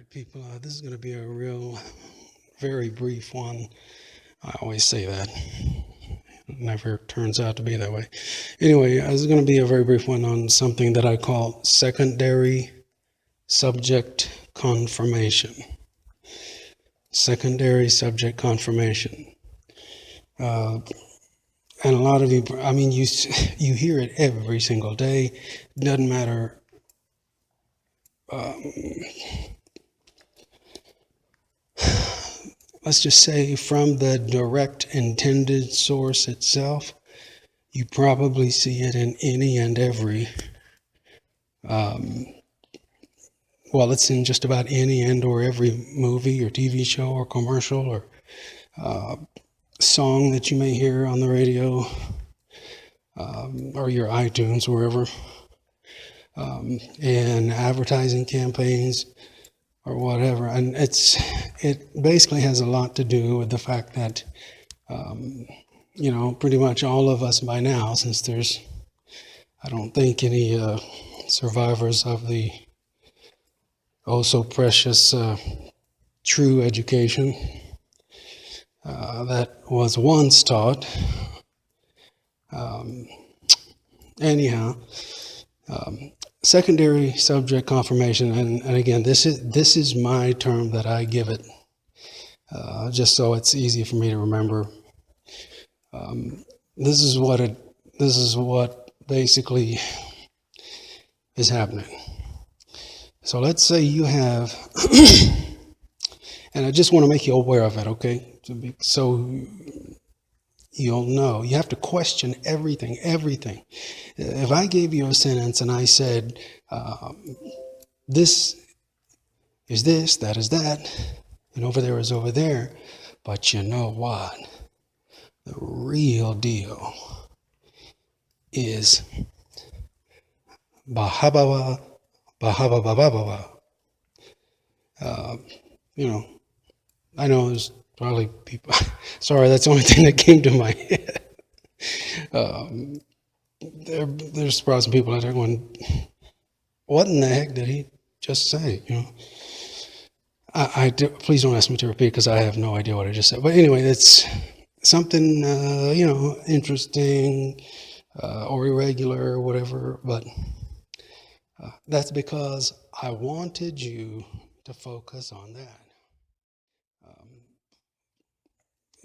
right, people, this is going to be a very brief one. I always say that. It never turns out to be that way. Anyway, this is going to be a very brief one on something that I call secondary subject confirmation. Secondary subject confirmation. And a lot of you, I mean, you hear it every single day. It doesn't matter. Let's just say from the direct intended source itself, you probably see it in any and every, it's in just about any and or every movie or TV show or commercial or song that you may hear on the radio or your iTunes, wherever, and advertising campaigns or whatever. And it basically has a lot to do with the fact that, pretty much all of us by now, since there's, I don't think any survivors of the oh so precious true education that was once taught. Secondary subject confirmation, and again, this is my term that I give it, just so it's easy for me to remember. This is what basically is happening. So let's say you have, and I just want to make you aware of it, okay? So you'll know. You have to question everything. If I gave you a sentence and I said, this is this, that is that, and over there is over there, but you know what? The real deal is bahababa, bahababa. I know there's probably people, sorry, that's the only thing that came to my head. There's probably some people out there going, what in the heck did he just say? Please don't ask me to repeat because I have no idea what I just said. But anyway, it's something, interesting or irregular or whatever. But that's because I wanted you to focus on that.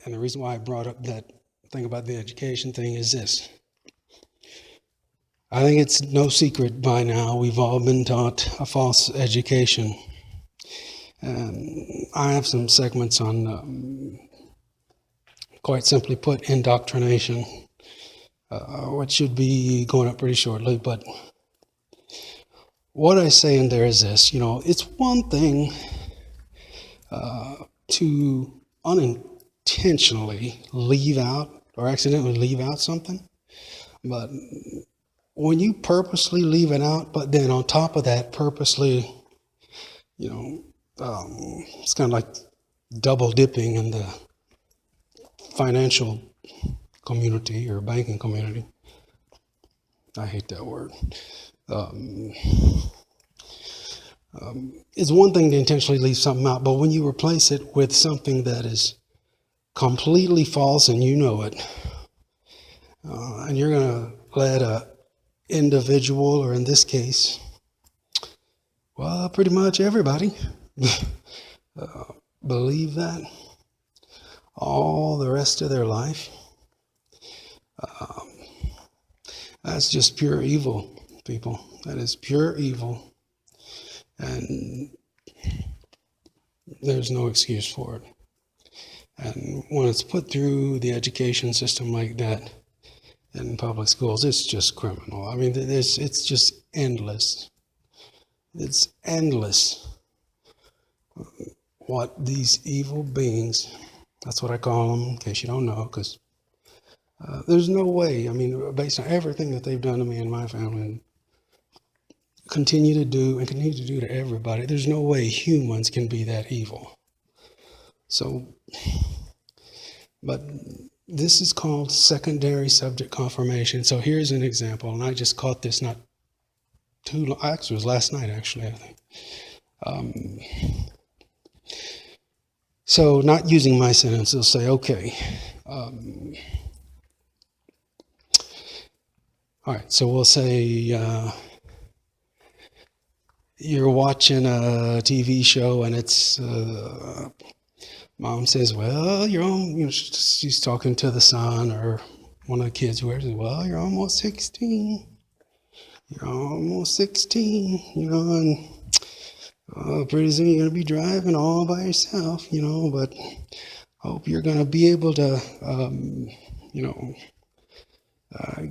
And the reason why I brought up that thing about the education thing is this. I think it's no secret by now we've all been taught a false education. I have some segments on, quite simply put, indoctrination, which should be going up pretty shortly. But what I say in there is this, it's one thing to unintentionally leave out or accidentally leave out something, but when you purposely leave it out, but then on top of that purposely, it's kind of like double dipping in the financial community or banking community. I hate that word. It's one thing to intentionally leave something out, but when you replace it with something that is completely false and you know it, and you're going to let a individual, or in this case, well, pretty much everybody, believe that all the rest of their life, that's just pure evil, people. That is pure evil. And there's no excuse for it. And when it's put through the education system like that in public schools, it's just criminal. I mean, it's just endless. It's endless what these evil beings, that's what I call them, in case you don't know, because there's no way, based on everything that they've done to me and my family, and continue to do to everybody, there's no way humans can be that evil. So, but this is called secondary subject confirmation. So here's an example, and I just caught this not too long, actually it was last night, actually, I think. So not using my sentence, they'll say, okay, all right, so we'll say you're watching a TV show and it's, mom says, well, she's talking to the son or one of the kids, whoever says, well, you're almost 16. You're almost 16, and pretty soon you're going to be driving all by yourself, but hope you're going to be able to,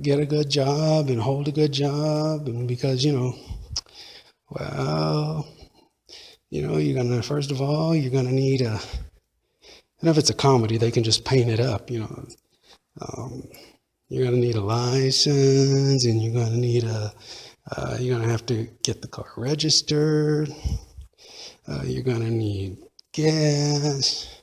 get a good job and hold a good job. And because, well, you're going to, first of all, you're going to need and if it's a comedy, they can just paint it up, you're going to need a license and you're going to need you're going to have to get the car registered. You're going to need gas.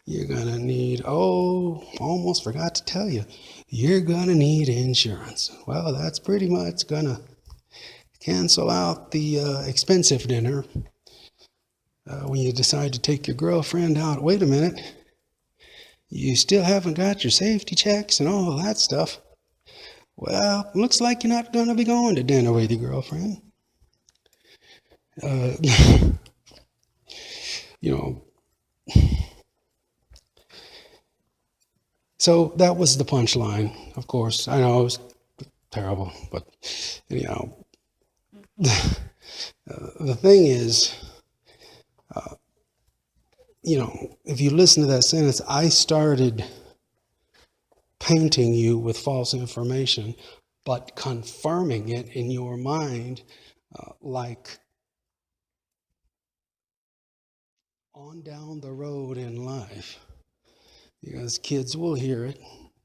You're going to need, almost forgot to tell you, you're going to need insurance. Well, that's pretty much going to cancel out the expensive dinner when you decide to take your girlfriend out. Wait a minute. You still haven't got your safety checks and all of that stuff. Well, looks like you're not going to be going to dinner with your girlfriend. So that was the punchline, of course. I know it was terrible, but anyhow, the thing is, if you listen to that sentence, I started painting you with false information, but confirming it in your mind, like on down the road in life. Because kids will hear it,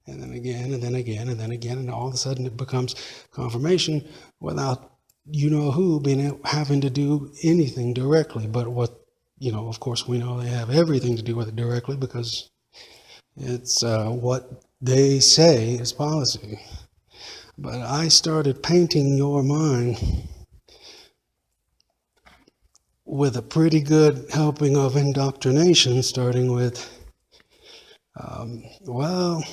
and then again, and then again, and then again, and all of a sudden it becomes confirmation without who having to do anything directly. But what, of course, we know they have everything to do with it directly because it's what they say is policy. But I started painting your mind with a pretty good helping of indoctrination, starting with, well,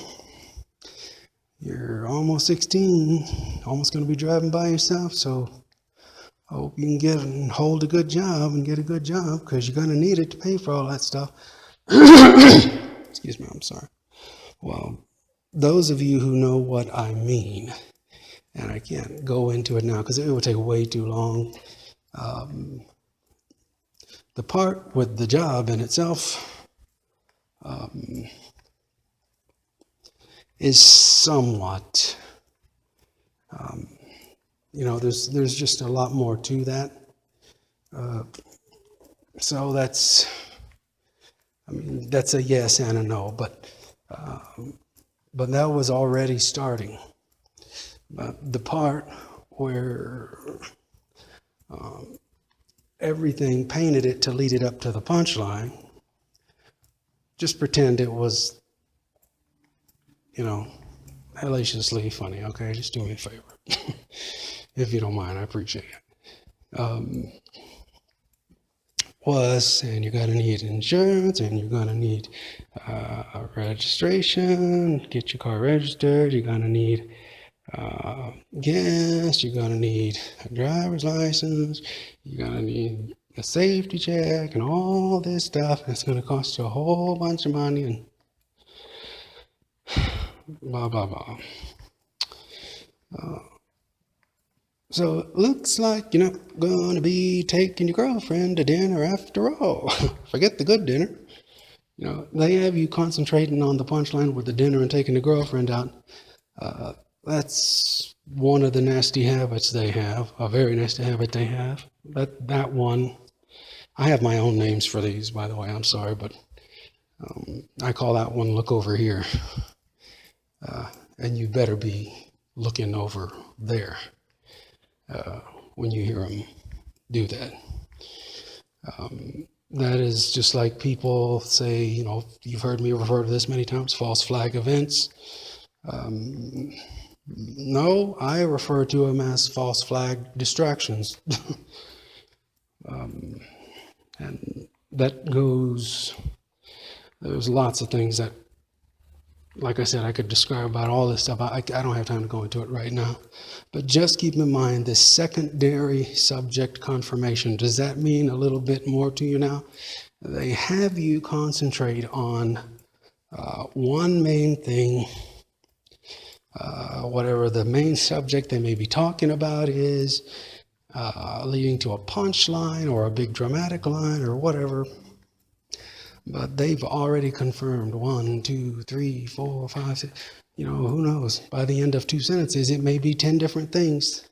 you're almost 16, almost going to be driving by yourself, so I hope you can get and hold a good job and get a good job because you're going to need it to pay for all that stuff. Excuse me, I'm sorry. Well, those of you who know what I mean, and I can't go into it now because it would take way too long. The part with the job in itself is somewhat, there's just a lot more to that. So that's a yes and a no, but that was already starting. The part where everything painted it to lead it up to the punchline, just pretend it was, hellaciously funny, okay? Just do me a favor. If you don't mind, I appreciate it. And you're going to need insurance, and you're going to need a registration, get your car registered, you're going to need gas, you're going to need a driver's license, you're going to need a safety check, and all this stuff. And it's going to cost you a whole bunch of money, and blah, blah, blah. So it looks like you're not going to be taking your girlfriend to dinner after all. Forget the good dinner. They have you concentrating on the punchline with the dinner and taking the girlfriend out. That's one of the nasty habits they have, a very nasty habit they have. That one, I have my own names for these, by the way, I'm sorry, but I call that one look over here. And you better be looking over there when you hear them do that. That is just like people say, you've heard me refer to this many times, false flag events. No, I refer to them as false flag distractions. And that goes There's lots of things that, like I said, I could describe about all this stuff. I don't have time to go into it right now. But just keep in mind this secondary subject confirmation. Does that mean a little bit more to you now? They have you concentrate on one main thing, whatever the main subject they may be talking about is, leading to a punchline or a big dramatic line or whatever. But they've already confirmed 1, 2, 3, 4, 5, 6, who knows? By the end of 2 sentences, it may be 10 different things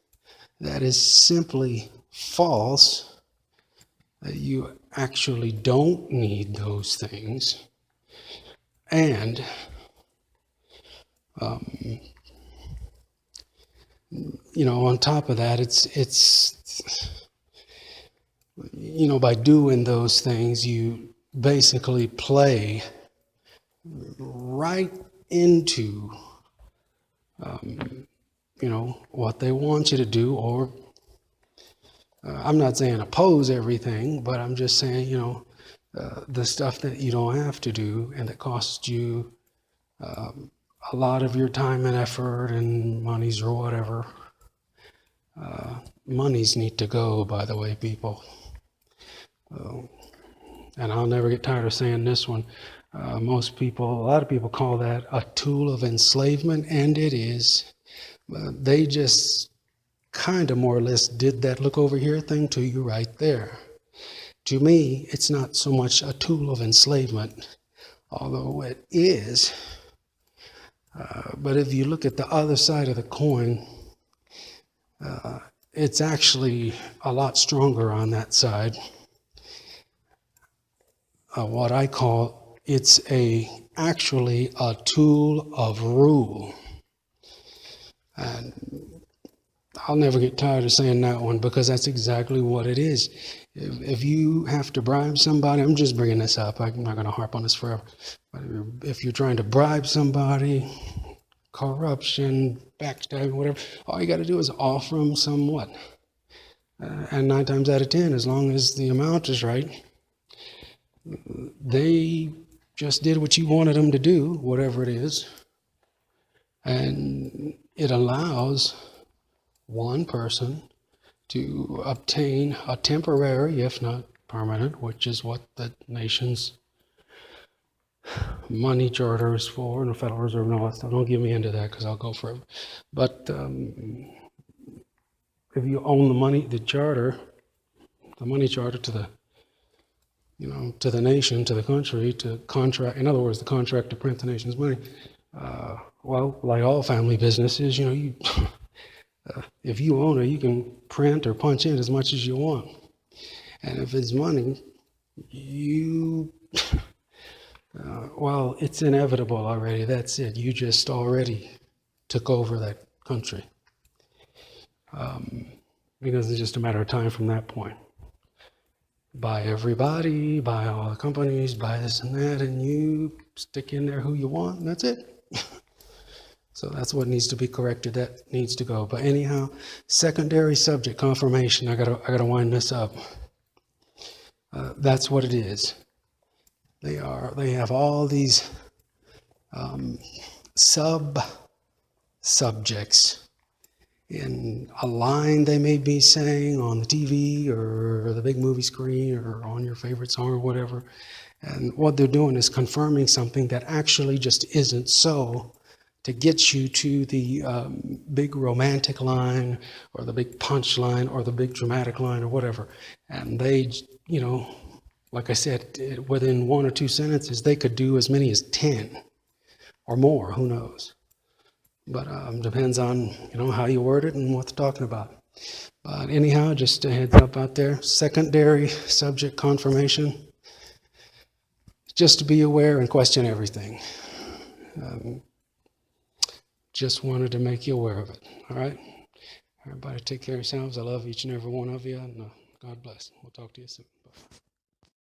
that is simply false, that you actually don't need those things. And on top of that, it's by doing those things, you basically play right into what they want you to do, or I'm not saying oppose everything, but I'm just saying the stuff that you don't have to do and that costs you a lot of your time and effort and monies or whatever. Monies need to go, by the way, people. And I'll never get tired of saying this one. A lot of people call that a tool of enslavement, and it is. They just kind of more or less did that look over here thing to you right there. To me, it's not so much a tool of enslavement, although it is. But if you look at the other side of the coin, it's actually a lot stronger on that side. What I call, it's actually a tool of rule. And I'll never get tired of saying that one, because that's exactly what it is. If you have to bribe somebody, I'm just bringing this up, I'm not going to harp on this forever, but if you're trying to bribe somebody, corruption, backstabbing, whatever, all you got to do is offer them somewhat. And 9 times out of 10, as long as the amount is right, they just did what you wanted them to do, whatever it is. And it allows one person to obtain a temporary, if not permanent, which is what the nation's money charter is for, and the Federal Reserve and all that stuff. Don't get me into that because I'll go forever. But if you own the money charter to the to the nation, to the country, to contract, in other words, the contract to print the nation's money. Well, like all family businesses, if you own it, you can print or punch in as much as you want. And if it's money, well, it's inevitable already. That's it. You just already took over that country. Because it's just a matter of time from that point. Buy everybody, buy all the companies, buy this and that, and you stick in there who you want, and that's it. So that's what needs to be corrected. That needs to go. But anyhow, secondary subject confirmation. I gotta wind this up. That's what it is. They have all these sub-subjects in a line they may be saying on the TV or the big movie screen or on your favorite song or whatever. And what they're doing is confirming something that actually just isn't so, to get you to the big romantic line or the big punch line or the big dramatic line or whatever. And they, like I said, within 1 or 2 sentences, they could do as many as 10 or more, who knows. But depends on, how you word it and what they're talking about. But anyhow, just a heads up out there, secondary subject confirmation. Just to be aware and question everything. Just wanted to make you aware of it, all right? Everybody take care of yourselves. I love each and every one of you, and God bless. We'll talk to you soon. Bye.